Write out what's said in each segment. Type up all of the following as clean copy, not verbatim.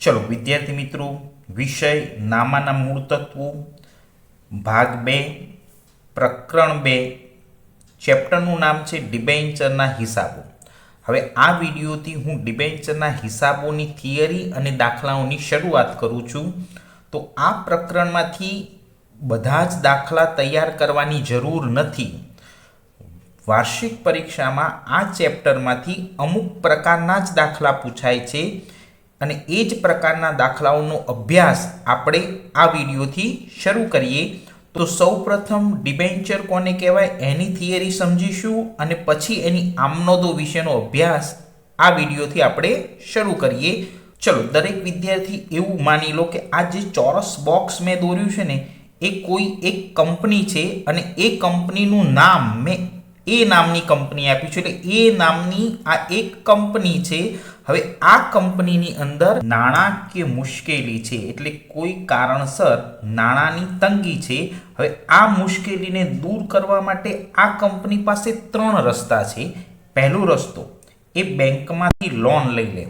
चलो विद्यार्थी मित्रों, विषय नामाना मूळ तत्वों भाग 2 प्रकरण 2 चेप्टरનું નામ છે ડિબેન્ચરના હિસાબો। હવે આ વિડીયોથી હું ડિબેન્ચરના હિસાબોની થિયરી અને દાખલાઓની શરૂઆત કરું છું। તો આ પ્રકરણમાંથી બધા જ દાખલા તૈયાર કરવાની જરૂર નથી। વાર્ષિક પરીક્ષામાં આ ચેપ્ટરમાંથી અમુક પ્રકારના જ દાખલા પૂછાય છે અને એ જ પ્રકારના દાખલાઓનો અભ્યાસ આપણે આ વિડીયોથી શરૂ કરીએ। તો સૌપ્રથમ ડિબેન્ચર કોને કહેવાય એની થિયરી સમજીશું અને પછી એની આમનોંધો વિશેનો અભ્યાસ આ વિડીયોથી આપણે શરૂ કરીએ। ચલો, દરેક વિદ્યાર્થી એવું માની લો કે આ જે ચોરસ બોક્સ મેં દોર્યું છે ને એ કોઈ એક કંપની છે અને એ કંપનીનું નામ મેં એ નામની કંપની આપી છે, એટલે એ નામની આ એક કંપની છે। હવે આ કંપનીની અંદર નાણાકીય મુશ્કેલી છે, એટલે કોઈ કારણસર નાણાંની તંગી છે। હવે આ મુશ્કેલીને દૂર કરવા માટે આ કંપની પાસે 3 રસ્તા છે। પહેલો રસ્તો એ બેંકમાંથી લોન લઈ લે,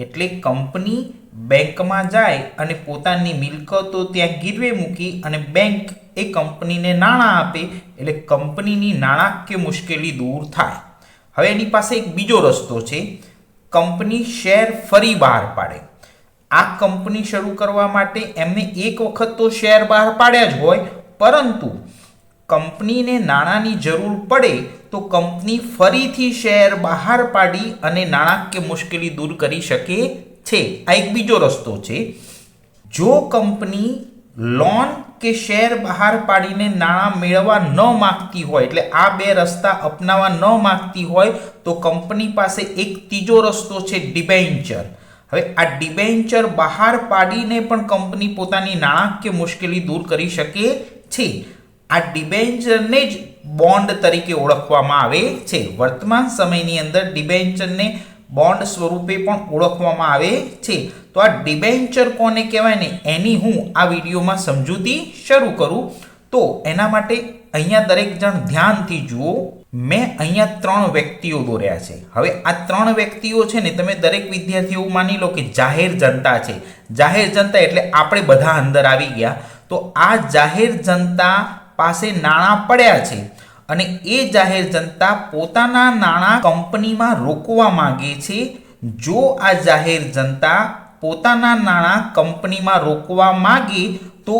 એટલે કંપની બેંકમાં જાય અને પોતાની મિલકતો ત્યાં ગીરવે મૂકી અને બેંક એ કંપનીને નાણાં આપે, એટલે કંપનીની નાણાકીય મુશ્કેલી દૂર થાય। હવે એની પાસે એક બીજો રસ્તો છે, કંપની શેર ફરી બહાર પાડે। આ કંપની શરૂ કરવા માટે એમને એક વખત તો શેર બહાર પાડ્યા જ હોય, પરંતુ કંપનીને નાણાંની જરૂર પડે તો કંપની ફરીથી શેર બહાર પાડી અને નાણાકીય મુશ્કેલી દૂર કરી શકે છે। આ એક બીજો રસ્તો છે। જો કંપની લોન કે શેર બહાર પાડીને નાણાં મેળવવા ન માંગતી હોય, એટલે આ બે રસ્તા અપનાવવા ન માંગતી હોય, તો કંપની પાસે એક ત્રીજો રસ્તો છે ડિબેન્ચર। હવે આ ડિબેન્ચર બહાર પાડીને પણ કંપની પોતાની નાણાકીય મુશ્કેલી દૂર કરી શકે છે। આ ડિબેન્ચરને જ બોન્ડ તરીકે ઓળખવામાં આવે છે। વર્તમાન સમયની અંદર ડિબેન્ચરને બોન્ડ સ્વરૂપે પણ ઓળખવામાં આવે છે। તો આ ડિબેન્ચર કોને કહેવાય ને એની હું આ વિડીયોમાં સમજૂતી શરૂ કરું। તો એના માટે અહીંયા દરેક જણ ધ્યાનથી જુઓ। મેં અહીંયા 3 વ્યક્તિઓ દોર્યા છે। હવે આ 3 વ્યક્તિઓ છે ને, તમે દરેક વિદ્યાર્થી એવું માની લો કે જાહેર જનતા છે। જાહેર જનતા એટલે આપણે બધા અંદર આવી ગયા। તો આ જાહેર જનતા પાસે નાણાં પડ્યા છે અને એ જાહેર જનતા પોતાના નાણાં કંપનીમાં રોકવા માંગે છે। જો આ જાહેર જનતા પોતાના નાણાં કંપનીમાં રોકવા માંગે તો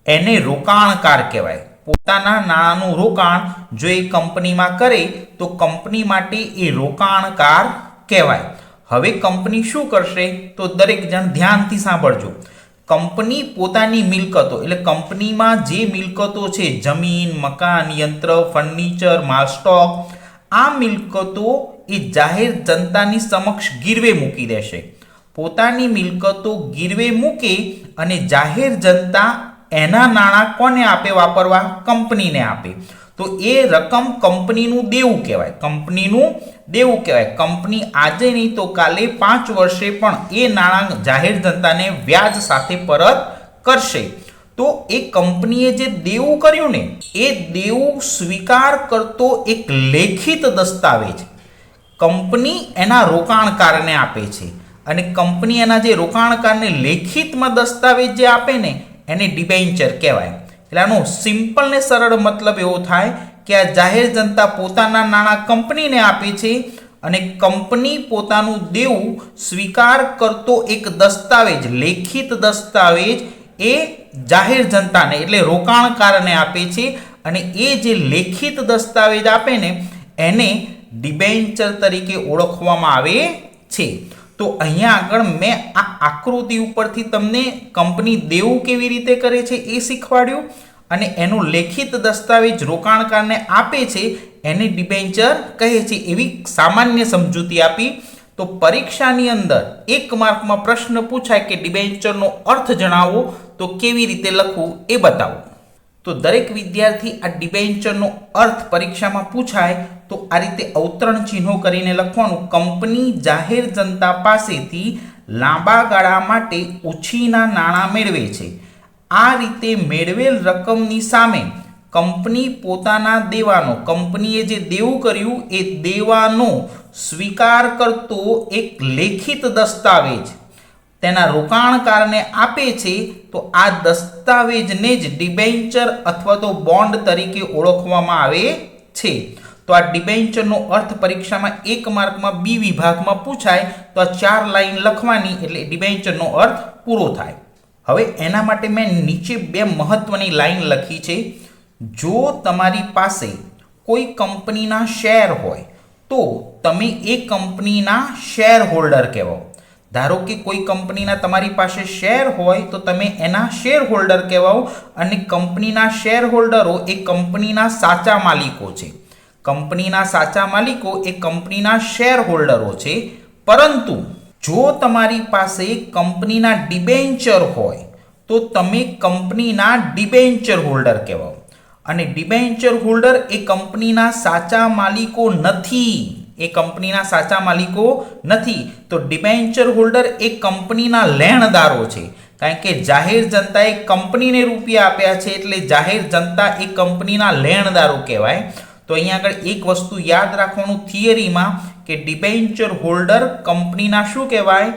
એને રોકાણકાર કહેવાય। પોતાના નાણાંનું રોકાણ જો એ કંપનીમાં કરે તો કંપની માટે એ રોકાણકાર કહેવાય। હવે કંપની શું કરશે તો દરેક જણ ધ્યાનથી સાંભળજો। કંપની પોતાની મિલકતો એટલે કંપનીમાં જે મિલકતો છે, જમીન, મકાન, યંત્ર, ફર્નિચર, માલ સ્ટોક, આ મિલકતો એ જાહેર જનતાની સમક્ષ ગીરવે મૂકી દેશે। પોતાની મિલકતો ગીરવે મૂકે અને જાહેર જનતા એના નાણાં કોને આપે વાપરવા? કંપનીને આપે। તો એ રકમ કંપનીનું દેવું કહેવાય। કંપનીનું દેવું કહેવાય। કંપની આજે નહીં તો કાલે 5 વર્ષે પણ એ નાણાં જાહેર જનતાને વ્યાજ સાથે પરત કરશે। તો એ કંપનીએ જે દેવું કર્યું ને એ દેવું સ્વીકાર કરતો એક લેખિત દસ્તાવેજ કંપની એના રોકાણકારને આપે છે અને કંપની એના જે રોકાણકારને લેખિતમાં દસ્તાવેજ જે આપે ને એને ડિબેન્ચર કહેવાય। એટલે આનો સિમ્પલ ને સરળ મતલબ એવો થાય કે આ જાહેર જનતા પોતાના નાણાં કંપનીને આપે છે અને કંપની પોતાનું દેવું સ્વીકાર કરતો એક દસ્તાવેજ, લેખિત દસ્તાવેજ એ જાહેર જનતાને એટલે રોકાણકારને આપે છે અને એ જે લેખિત દસ્તાવેજ આપે ને એને ડિબેન્ચર તરીકે ઓળખવામાં આવે છે। તો અહીંયા આગળ મેં આ આકૃતિ ઉપરથી તમને કંપની દેવું કેવી રીતે કરે છે એ શીખવાડ્યું અને એનું લેખિત દસ્તાવેજ રોકાણકારને આપે છે એને ડિબેન્ચર કહે છે, એવી સામાન્ય સમજૂતી આપી। તો પરીક્ષાની અંદર 1 માર્કમાં પ્રશ્ન પૂછાય કે ડિબેન્ચરનો અર્થ જણાવો, તો કેવી રીતે લખવું એ બતાવો। તો દરેક વિદ્યાર્થી આ ડિબેન્ચરનો અર્થ પરીક્ષામાં પૂછાય તો આ રીતે અવતરણ ચિહ્નો કરીને લખવાનું। કંપની જાહેર જનતા પાસેથી લાંબા ગાળા માટે ઉછીના નાણાં મેળવે છે। આ રીતે મેળવેલ રકમની સામે કંપની પોતાના દેવાનો, કંપનીએ જે દેવું કર્યું એ દેવાનો સ્વીકાર કરતો એક લેખિત દસ્તાવેજ તેના રોકાણકારને આપે છે તો આ દસ્તાવેજને જ ડિબેન્ચર અથવા તો બોન્ડ તરીકે ઓળખવામાં આવે છે. તો આ ડિબેન્ચરનો અર્થ પરીક્ષામાં 1 માર્કમાં બી વિભાગમાં પૂછાય તો આ 4 લાઈન લખવાની એટલે ડિબેન્ચરનો અર્થ પૂરો થાય. હવે એના માટે મેં નીચે 2 મહત્વની લાઈન લખી છે. જો તમારી પાસે કોઈ કંપનીના શેર હોય તો તમે એ કંપનીના શેર હોલ્ડર કહેવાઓ. ધારો કે કોઈ કંપનીના તમારી પાસે શેર હોય તો તમે એના શેર હોલ્ડર કહેવાઓ અને કંપનીના શેર હોલ્ડરો એ કંપનીના સાચા માલિકો છે. કંપનીના સાચા માલિકો એ કંપનીના શેર હોલ્ડરો છે. પરંતુ જો તમારી પાસે કંપનીના ડિબેન્ચર હોય તો તમે કંપનીના ડિબેન્ચર હોલ્ડર કહેવાઓ અને ડિબેન્ચર હોલ્ડર એ કંપનીના સાચા માલિકો નથી. એ કંપનીના સાચા માલિકો નથી. તો ડિબેન્ચર હોલ્ડર એ કંપનીના લેણદારો છે. કારણ કે જાહેર જનતાએ કંપનીને રૂપિયા આપ્યા છે એટલે જાહેર જનતા એ કંપનીના લેણદારો કહેવાય. તો અહીંયા આગળ એક વસ્તુ યાદ રાખવાનું થિયરીમાં કે ડિબેન્ચર હોલ્ડર કંપનીના શું કહેવાય?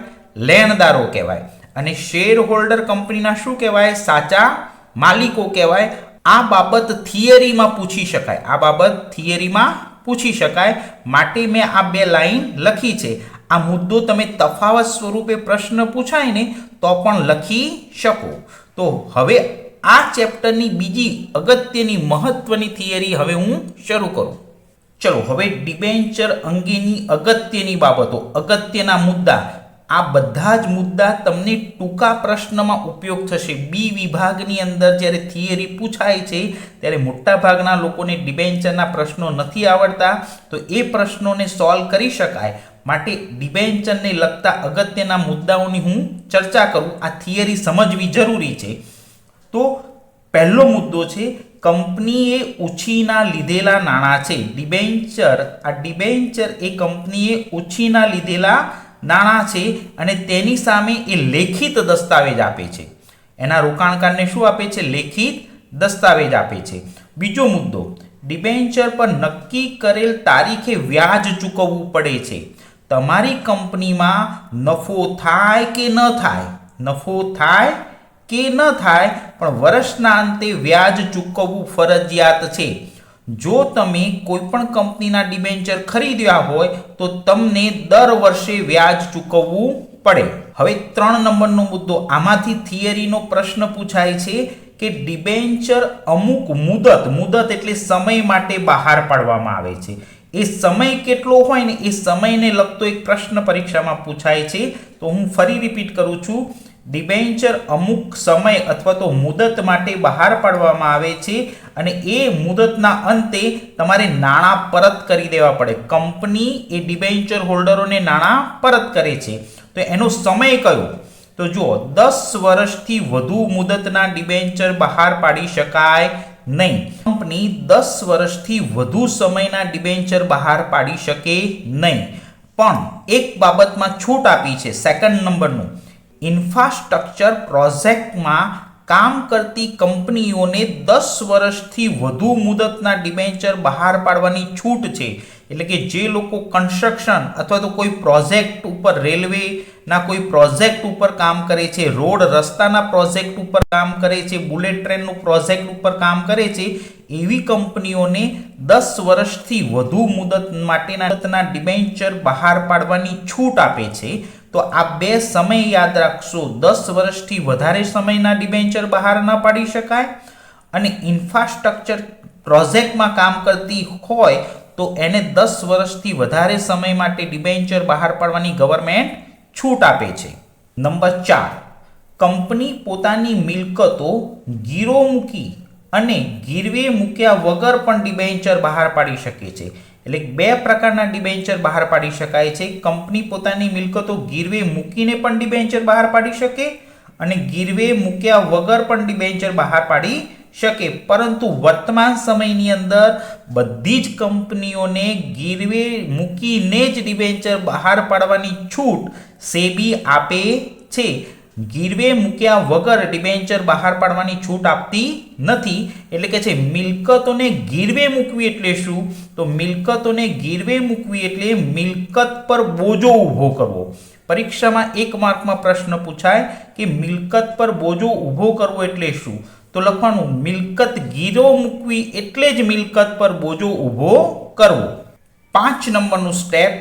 લેણદારો કહેવાય. અને શેર હોલ્ડર કંપનીના શું કહેવાય? સાચા માલિકો કહેવાય. આ બાબત થિયરીમાં પૂછી શકાય. આ બાબત થિયરીમાં પૂછી શકાય માટે મેં આ 2 લાઈન લખી છે. આ મુદ્દો તમે તફાવત સ્વરૂપે પ્રશ્ન પૂછાય ને તો પણ લખી શકો. તો હવે આ ચેપ્ટરની બીજી અગત્યની મહત્વની થિયરી હવે હું શરૂ કરું. ચલો હવે ડિબેન્ચર અંગેની અગત્યની બાબતો, અગત્યના મુદ્દા, આ બધા જ મુદ્દા તમને ટૂંકા પ્રશ્નમાં ઉપયોગ થશે. બી વિભાગની અંદર જ્યારે થિયરી પૂછાય છે ત્યારે મોટાભાગના લોકોને ડિબેન્ચરના પ્રશ્નો નથી આવડતા. તો એ પ્રશ્નોને સોલ્વ કરી શકાય માટે ડિબેન્ચરને લગતા અગત્યના મુદ્દાઓની હું ચર્ચા કરું. આ થિયરી સમજવી જરૂરી છે. તો પહેલો મુદ્દો છે કંપનીએ ઉછીના લીધેલા નાણાં છે. આ ડિબેન્ચર એ કંપનીએ ઉછીના લીધેલા નાણાં છે અને તેની સામે એ લેખિત દસ્તાવેજ આપે છે. એના રોકાણકારને શું આપે છે? લેખિત દસ્તાવેજ આપે છે. બીજો મુદ્દો, ડિબેન્ચર પર નક્કી કરેલ તારીખે વ્યાજ ચૂકવવું પડે છે. તમારી કંપનીમાં નફો થાય કે ન થાય, નફો થાય કે ન થાય પણ વર્ષના અંતે વ્યાજ ચૂકવવું ફરજિયાત છે. જો તમે કોઈપણ કંપનીના ડિબેન્ચર ખરીદ્યા હોય તો તમને દર વર્ષે વ્યાજ ચૂકવવું પડે. હવે 3 નંબરનો મુદ્દો, આમાંથી થિયરીનો પ્રશ્ન પૂછાય છે કે ડિબેન્ચર અમુક મુદત એટલે સમય માટે બહાર પાડવામાં આવે છે. એ સમય કેટલો હોય ને એ સમયને લગતો એક પ્રશ્ન પરીક્ષામાં પૂછાય છે. તો હું ફરી રિપીટ કરું છું. ડિબેન્ચર અમુક સમય અથવા તો મુદત માટે બહાર પાડવામાં આવે છે અને એ મુદતના અંતે તમારે નાણાં પરત કરી દેવા પડે. કંપની એ ડિબેન્ચર હોલ્ડરોને નાણાં પરત કરે છે. તો એનો સમય કયો? તો જુઓ, 10 વર્ષથી વધુ મુદતના ડિબેન્ચર બહાર પાડી શકાય નહીં. કંપની 10 વર્ષથી વધુ સમયના ડિબેન્ચર બહાર પાડી શકે નહીં. પણ એક બાબતમાં છૂટ આપી છે. 2nd નંબરનું, ઇન્ફ્રાસ્ટ્રક્ચર પ્રોજેક્ટમાં કામ કરતી કંપનીઓને 10 વર્ષથી વધુ મુદતના ડિબેન્ચર બહાર પાડવાની છૂટ છે. એટલે કે જે લોકો કન્સ્ટ્રક્શન અથવા તો કોઈ પ્રોજેક્ટ ઉપર, રેલવેના કોઈ પ્રોજેક્ટ ઉપર કામ કરે છે, રોડ રસ્તાના પ્રોજેક્ટ ઉપર કામ કરે છે, બુલેટ ટ્રેનનું પ્રોજેક્ટ ઉપર કામ કરે છે, એવી કંપનીઓને 10 વર્ષથી વધુ મુદત માટેના ડિબેન્ચર બહાર પાડવાની છૂટ આપે છે. તો આ 2 સમય યાદ રાખશો. 10 વર્ષથી વધારે સમયના ડિબેન્ચર બહાર ન પાડી શકાય અને ઇન્ફ્રાસ્ટ્રક્ચર પ્રોજેક્ટમાં કામ કરતી હોય તો એને 10 વર્ષથી વધારે સમય માટે ડિબેન્ચર બહાર પાડવાની ગવર્મેન્ટ છૂટ આપે છે. નંબર 4, કંપની પોતાની મિલકતો ગીરો મૂકી અને ગીરવે મૂક્યા વગર પણ ડિબેન્ચર બહાર પાડી શકે છે. એટલે 2 પ્રકારના ડિબેન્ચર બહાર પાડી શકાય છે. કંપની પોતાની મિલકતો ગીરવે મૂકીને પણ ડિબેન્ચર બહાર પાડી શકે અને ગીરવે મૂક્યા વગર પણ ડિબેન્ચર બહાર પાડી શકે. પરંતુ વર્તમાન સમયની અંદર બધી જ કંપનીઓને ગીરવે મૂકીને જ ડિબેન્ચર બહાર પાડવાની છૂટ સેબી આપે છે. ગીરવે મૂક્યા વગર ડિબેન્ચર બહાર પાડવાની છૂટ આપતી નથી. એટલે કે છે મિલકતોને ગીરવે મૂકવી એટલે શું? તો મિલકતોને ગીરવે મૂકવી એટલે મિલકત પર બોજો ઊભો કરવો. પરીક્ષામાં 1 માર્કમાં પ્રશ્ન પૂછાય કે મિલકત પર બોજો ઊભો કરવો એટલે શું? તો લખવાનું મિલકત ગીરો મૂકવી એટલે જ મિલકત પર બોજો ઊભો કરવો. 5 નંબરનું સ્ટેપ,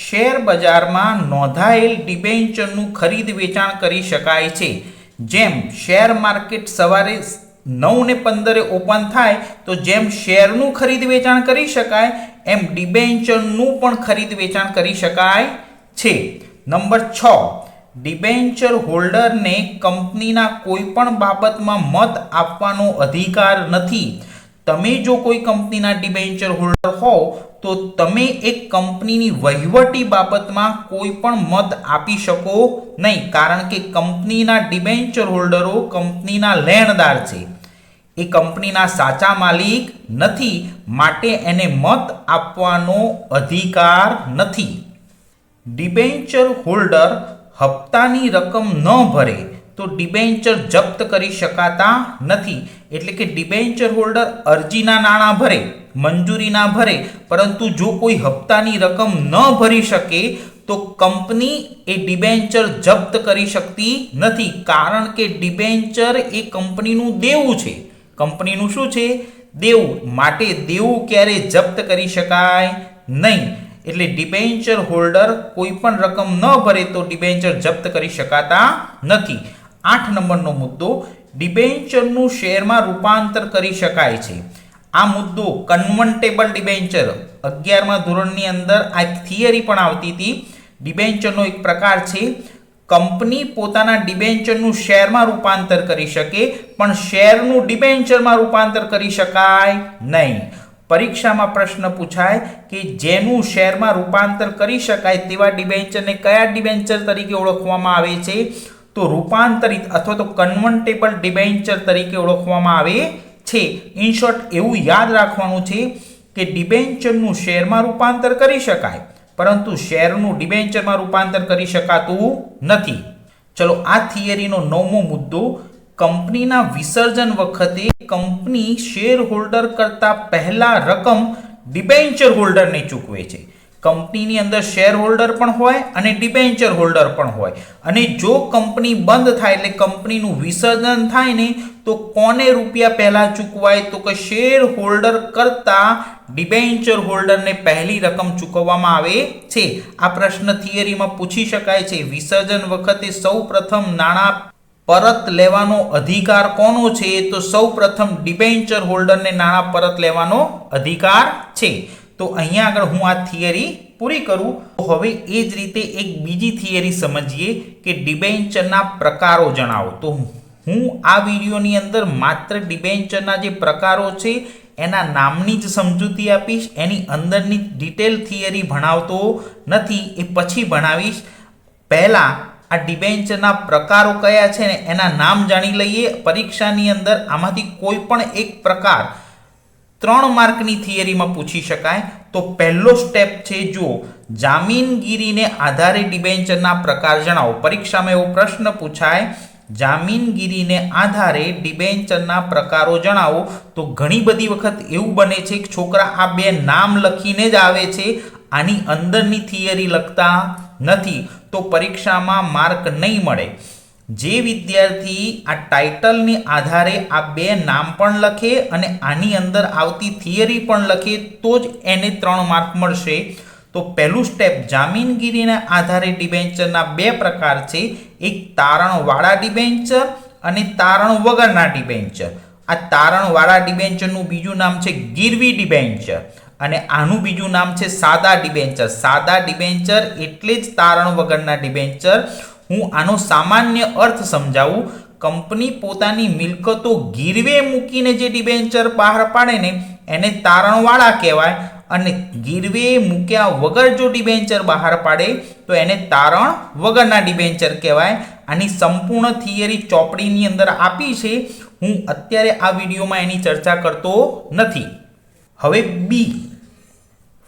શેર બજારમાં નોંધાયેલ ડિબેન્ચરનું ખરીદ વેચાણ કરી શકાય છે. જેમ શેર માર્કેટ સવારે 9:15 ઓપન થાય તો જેમ શેરનું ખરીદ વેચાણ કરી શકાય એમ ડિબેન્ચરનું પણ ખરીદ વેચાણ કરી શકાય છે. નંબર 6, ડિબેન્ચર હોલ્ડરને કંપનીના કોઈ પણ બાબતમાં મત આપવાનો અધિકાર નથી. તમે જો કોઈ કંપનીના ડિબેન્ચર હોલ્ડર હોવ તો તમે એક કંપનીની વહીવટી બાબતમાં કોઈ પણ મત આપી શકો નહીં, કારણ કે કંપનીના ડિબેન્ચર હોલ્ડરો કંપનીના લેણદાર છે. એ કંપનીના સાચા માલિક નથી, માટે એને મત આપવાનો અધિકાર નથી. ડિબેન્ચર હોલ્ડર હપ્તાની રકમ ન ભરે તો ડિબેન્ચર જપ્ત કરી શકાતા નથી. એટલે કે ડિબેન્ચર હોલ્ડર અરજીના નાણાં ભરે, મંજૂરીના ભરે, પરંતુ જો કોઈ હપ્તાની રકમ ન ભરી શકે તો કંપની એ ડિબેન્ચર જપ્ત કરી શકતી નથી, કારણ કે ડિબેન્ચર એ કંપનીનું દેવું છે. કંપનીનું શું છે? દેવું. માટે દેવું ક્યારે જપ્ત કરી શકાય નહીં. એટલે ડિબેન્ચર હોલ્ડર કોઈ પણ રકમ ન ભરે તો ડિબેન્ચર જપ્ત કરી શકાતા નથી. 8 નંબરનો મુદ્દો, ડિબેન્ચરનું શેરમાં રૂપાંતર કરી શકાય છે. આ મુદ્દો કન્વર્ટેબલ ડિબેન્ચર 11મા ધોરણની અંદર આ થિયરી પણ આવતી હતી. ડિબેન્ચરનો એક પ્રકાર છે. કંપની પોતાના ડિબેન્ચરનું શેરમાં રૂપાંતર કરી શકે, પણ શેરનું ડિબેન્ચરમાં રૂપાંતર કરી શકાય નહીં. પરીક્ષામાં પ્રશ્ન પૂછાય કે જેનું શેરમાં રૂપાંતર કરી શકાય તેવા ડિબેન્ચરને કયા ડિબેન્ચર તરીકે ઓળખવામાં આવે છે? તો રૂપાંતરિત અથવા તો કન્વર્ટેબલ ડિબેન્ચર તરીકે ઓળખવામાં આવે છે. ઇન શોર્ટ એવું યાદ રાખવાનું છે કે ડિબેન્ચરનું શેરમાં રૂપાંતર કરી શકાય, પરંતુ શેરનું ડિબેન્ચરમાં રૂપાંતર કરી શકાતું નથી. ચલો, આ થિયરીનો 9મો મુદ્દો, કંપનીના વિસર્જન વખતે કંપની શેર હોલ્ડર કરતા પહેલા રકમ ડિબેન્ચર હોલ્ડરને ચૂકવે છે. કંપનીની અંદર શેર હોલ્ડર પણ હોય અને ડિબેન્ચર હોલ્ડર પણ હોય, અને જો કંપની બંધ થાય એટલે કંપનીનું વિસર્જન થાય ને તો કોને રૂપિયા પહેલા ચૂકવાય? તો કે શેર હોલ્ડર કરતા ડિબેન્ચર હોલ્ડરને પહેલી રકમ ચૂકવવામાં આવે છે. આ પ્રશ્ન થિયરીમાં પૂછી શકાય છે. વિસર્જન વખતે સૌ પ્રથમ નાણાં પરત લેવાનો અધિકાર કોનો છે? તો સૌ પ્રથમ ડિબેન્ચર હોલ્ડરને નાણાં પરત લેવાનો અધિકાર છે. તો અહીંયા આગળ હું આ થિયરી પૂરી કરું. તો હવે એ જ રીતે એક બીજી થિયરી સમજીએ કે ડિબેન્ચરના પ્રકારો જણાવો. તો હું આ વિડીયોની અંદર માત્ર ડિબેન્ચરના જે પ્રકારો છે એના નામની જ સમજૂતી આપીશ, એની અંદરની ડિટેલ થિયરી ભણાવતો નથી, એ પછી ભણાવીશ. પહેલાં આ ડિબેન્ચરના પ્રકારો કયા છે ને એના નામ જાણી લઈએ. પરીક્ષાની અંદર આમાંથી કોઈ પણ એક પ્રકાર 3 માર્કની થિયરીમાં પૂછી શકાય. તો પહેલો સ્ટેપ છે, જુઓ, જામીનગીરીને આધારે ડિબેન્ચરના પ્રકાર જણાવો. પરીક્ષામાં એવો પ્રશ્ન પૂછાય, જામીનગીરીને આધારે ડિબેન્ચરના પ્રકારો જણાવો. તો ઘણી બધી વખત એવું બને છે કે છોકરા આ 2 નામ લખીને જ આવે છે, આની અંદરની થિયરી લખતા નથી, તો પરીક્ષામાં માર્ક નહીં મળે. જે વિદ્યાર્થી આ ટાઇટલને આધારે આ 2 નામ પણ લખે અને આની અંદર આવતી થિયરી પણ લખે તો જ એને 3 માર્ક મળશે. તો પહેલું સ્ટેપ, જામીનગીરીના આધારે ડિબેન્ચરના 2 પ્રકાર છે. એક તારણવાળા ડિબેન્ચર અને તારણ વગરના ડિબેન્ચર. આ તારણવાળા ડિબેન્ચરનું બીજું નામ છે ગીરવી ડિબેન્ચર, અને આનું બીજું નામ છે સાદા ડિબેન્ચર. સાદા ડિબેન્ચર એટલે જ તારણ વગરના ડિબેન્ચર. હું આનો સામાન્ય અર્થ સમજાવું. કંપની પોતાની મિલકતો ગીરવે મૂકીને જે ડિબેન્ચર બહાર પાડે ને એને તારણવાળા કહેવાય, અને ગીરવે મૂક્યા વગર જો ડિબેન્ચર બહાર પાડે તો એને તારણ વગરના ડિબેન્ચર કહેવાય. આની સંપૂર્ણ થિયરી ચોપડીની અંદર આપી છે. હું અત્યારે આ વિડીયોમાં એની ચર્ચા કરતો નથી. હવે બી,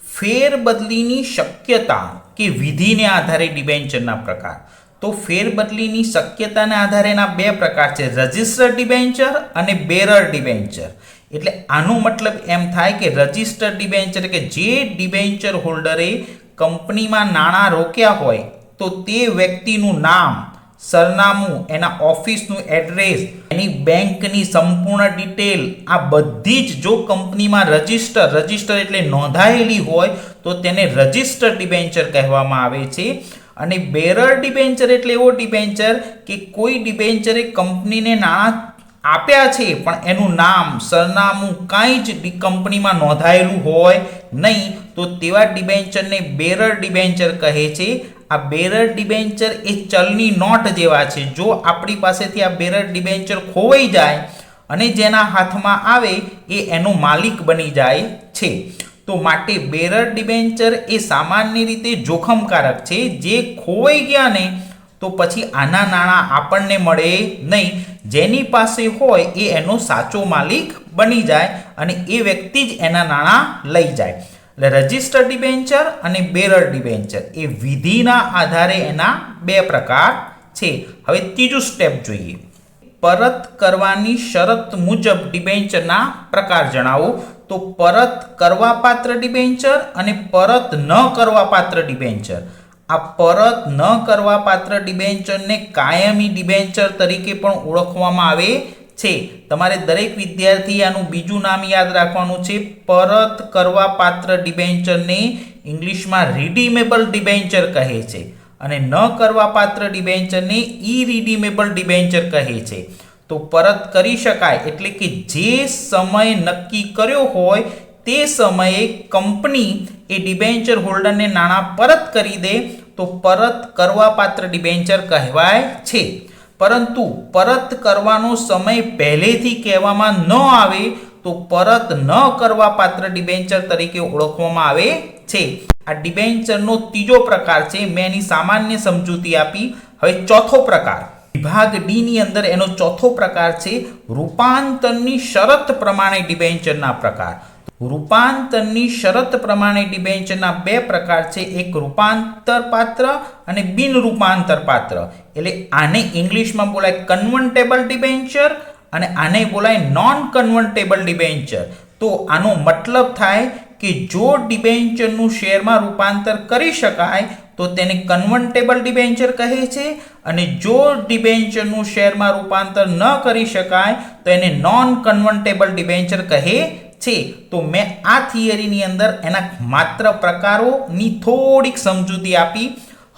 ફેરબદલીની શક્યતા કે વિધિને આધારે ડિબેન્ચરના પ્રકાર. તો ફેરબદલીની શક્યતાને આધારેના 2 પ્રકાર છે, રજિસ્ટર્ડ ડિબેન્ચર અને બેરર ડિબેન્ચર. એટલે આનો મતલબ એમ થાય કે રજિસ્ટર્ડ ડિબેન્ચર કે જે ડિબેન્ચર હોલ્ડરે કંપનીમાં નાણાં રોક્યા હોય તો તે વ્યક્તિનું નામ, સરનામું, એના ઓફિસનું એડ્રેસ, એની બેંકની સંપૂર્ણ ડિટેલ, આ બધી જ જો કંપનીમાં રજિસ્ટર એટલે નોંધાયેલી હોય તો તેને રજિસ્ટર્ડ ડિબેન્ચર કહેવામાં આવે છે. અને બેરર ડિબેન્ચર એટલે એવો ડિબેન્ચર કે કોઈ ડિબેન્ચરે કંપનીને નાણાં આપ્યા છે પણ એનું નામ, સરનામું કાંઈ જ કંપનીમાં નોંધાયેલું હોય નહીં, તો તેવા ડિબેન્ચરને બેરર ડિબેન્ચર કહે છે. આ બેરર ડિબેન્ચર એ ચલની નોટ જેવા છે. જો આપણી પાસેથી આ બેરર ડિબેન્ચર ખોવાઈ જાય અને જેના હાથમાં આવે એ એનો માલિક બની જાય છે. તો માટે બેરર ડિબેન્ચર એ સામાન્ય રીતે જોખમકારક છે. જે ખોવાઈ ગયા ને તો પછી આના નાણાં આપણને મળે નહીં. જેની પાસે હોય એ એનો સાચો માલિક બની જાય અને એ વ્યક્તિ જ એના નાણાં લઈ જાય. એટલે રજિસ્ટર્ડ ડિબેન્ચર અને બેરર ડિબેન્ચર એ વિધિના આધારે એના બે પ્રકાર છે. હવે ત્રીજું સ્ટેપ જોઈએ. પરત કરવાની શરત મુજબ ડિબેન્ચરના પ્રકાર જણાવો. તો પરત કરવાપાત્ર ડિબેન્ચર અને પરત ન કરવાપાત્ર ડિબેન્ચર. આ પરત ન કરવાપાત્ર ડિબેન્ચરને કાયમી ડિબેન્ચર તરીકે પણ ઓળખવામાં આવે છે. તમારે દરેક વિદ્યાર્થી આનું બીજું નામ યાદ રાખવાનું છે. પરત કરવાપાત્ર ડિબેન્ચરને ઇંગ્લિશમાં રિડીમેબલ ડિબેન્ચર કહે છે અને ન કરવાપાત્ર ડિબેન્ચરને ઇરિડીમેબલ ડિબેન્ચર કહે છે. તો પરત કરી શકાય એટલે કે જે સમય નક્કી કર્યો હોય તે સમયે કંપની એ ડિબેન્ચર હોલ્ડરને નાણાં પરત કરી દે તો પરત કરવાપાત્ર ડિબેન્ચર કહેવાય છે. પરંતુ પરત કરવાનો સમય પહેલેથી કહેવામાં ન આવે તો પરત ન કરવાપાત્ર ડિબેન્ચર તરીકે ઓળખવામાં આવે છે. આ ડિબેન્ચરનો ત્રીજો પ્રકાર છે. મેં એની સામાન્ય સમજૂતી આપી. હવે ચોથો પ્રકાર, વિભાગ ડી ની અંદર એનો ચોથો પ્રકાર છે રૂપાંતરની શરત પ્રમાણે ડિબેન્ચરના પ્રકાર. રૂપાંતરની શરત પ્રમાણે ડિબેન્ચરના બે પ્રકાર છે. એક રૂપાંતર પાત્ર અને બિન રૂપાંતર પાત્ર. એટલે આને ઇંગ્લિશમાં બોલાય કન્વર્ટેબલ ડિબેન્ચર અને આને બોલાય નોન કન્વર્ટેબલ ડિબેન્ચર. તો આનો મતલબ થાય કે જો ડિબેન્ચરનું શેરમાં રૂપાંતર કરી શકાય તો તેને કન્વર્ટેબલ ડિબેન્ચર કહે છે અને જો ડિબેન્ચરનું શેરમાં રૂપાંતર ન કરી શકાય તો એને નોન કન્વર્ટેબલ ડિબેન્ચર કહે છે. તો મેં આ થિયરીની અંદર એના માત્ર પ્રકારોની થોડીક સમજૂતી આપી.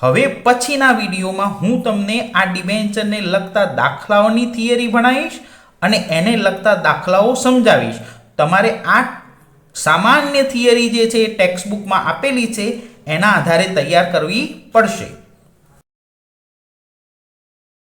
હવે પછીના વિડીયોમાં હું તમને આ ડિબેન્ચરને લગતા દાખલાઓની થિયરી ભણાવીશ અને એને લગતા દાખલાઓ સમજાવીશ. તમારે આ સામાન્ય થિયરી જે છે ટેક્સ્ટબુકમાં આપેલી છે એના આધારે તૈયાર કરવી પડશે.